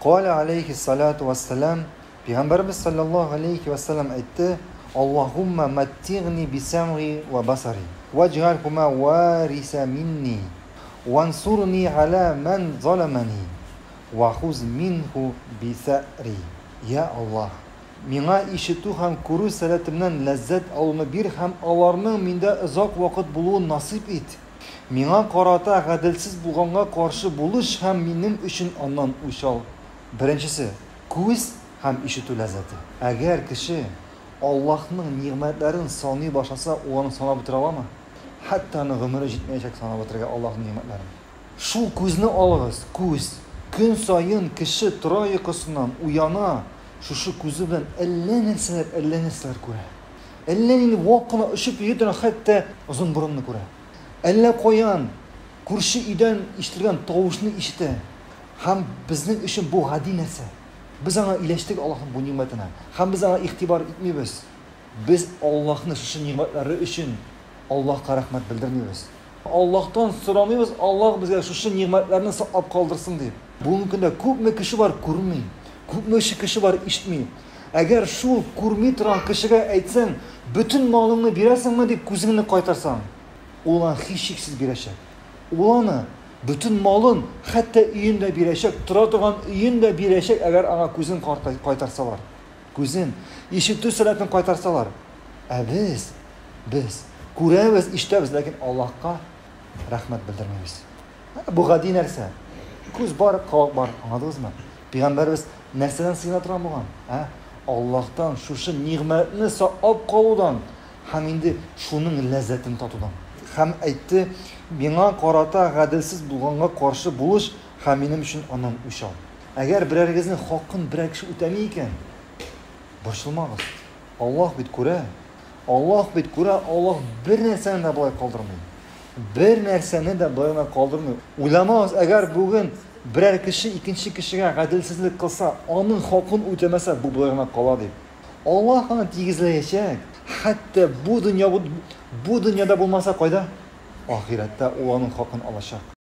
Kâle aleyhissalatu vesselam, Peygamberimiz sallallahu aleyhi ve sellem etti. Allahümme mettiğni bisem'i ve basari vec'alhuma varisa minni vansurni ala men zalemani ve huz minhu bisa'ri. Ya Allah, mina işitu hem kuru selatimden lezzet alını bir hem alarının minde uzak vakit buluğu nasip et. Mina karata gadilsiz bulğanğa karşı buluş hem benim için ondan uşal. Birincisi, göz hem işitu lezzeti. Eğer kişi Allah'ın nimetlerini sanıya başlasa onu sana bitir alamı. Hatta ömrü gitmeyecek sana bitirge Allah'ın nimetlerini. Şu gözünü alırız, göz. Gün sayın kişi tıra yakasından uyana, şu gözü bilen elle neler göre. Ellenin vakına ışıp yedine hatta uzun burununu göre. Elle koyan, kurşu iden iştirgen tavuşunu işite. Hem bizning için bu hadi nese. Biz ona iyileştik Allah'ın bu nimetine. Hem biz ona ihtibar etmiyoruz. Biz Allah'ın şu nimetleri için Allah'a rahmet bildirmiyoruz. Allah'tan soramıyoruz, Allah bize şu nimetlerini sağlayıp kaldırsın diye. Bugün günde köpme kişi var kurmayın. Köpme kişi var işitmeyin. Eğer şu kurmayı turan kişiye etsen, bütün malını bilersen mi deyip gözünü kaytarsan, olan hiç şeksiz bilecek. Olanı bütün malın hatta iyinde bilecek, tıra iyinde bilecek eğer ana gözün kaytarsalar. Gözün, işittiği sıratını kaytarsalar. Biz kuremiz, iştemiz, lakin Allah'a rahmet bildirmeyiz. Bu gadi nerse? Göz var, kavak var, anladınız mı? Peygamberimiz nerseden sığınatıran bulan? Allah'tan şu nimetini sağlayıp kalıdan, hem indi şunun lezzetini tatıdan. Hem etti, bana karata gadilsiz bulğanğa karşı buluş, hem benim için ondan uşal. Eğer birergizin hakkın birer kişi ötemeyken, başılmağız. Allah bit kure. Allah bir nerseni de bulay kaldırmıyor. Bir nerseni de bulayına kaldırmıyor. Ulamaz eğer bugün birer kişi ikinci kişiye gadilsizlik kılsa, onun hakkını ötemese bu bulayına kala deyip. Allah onu tigizleyecek. Hatta bu dünyada bulmasa koyda, ahirette olanın hakkını alacak.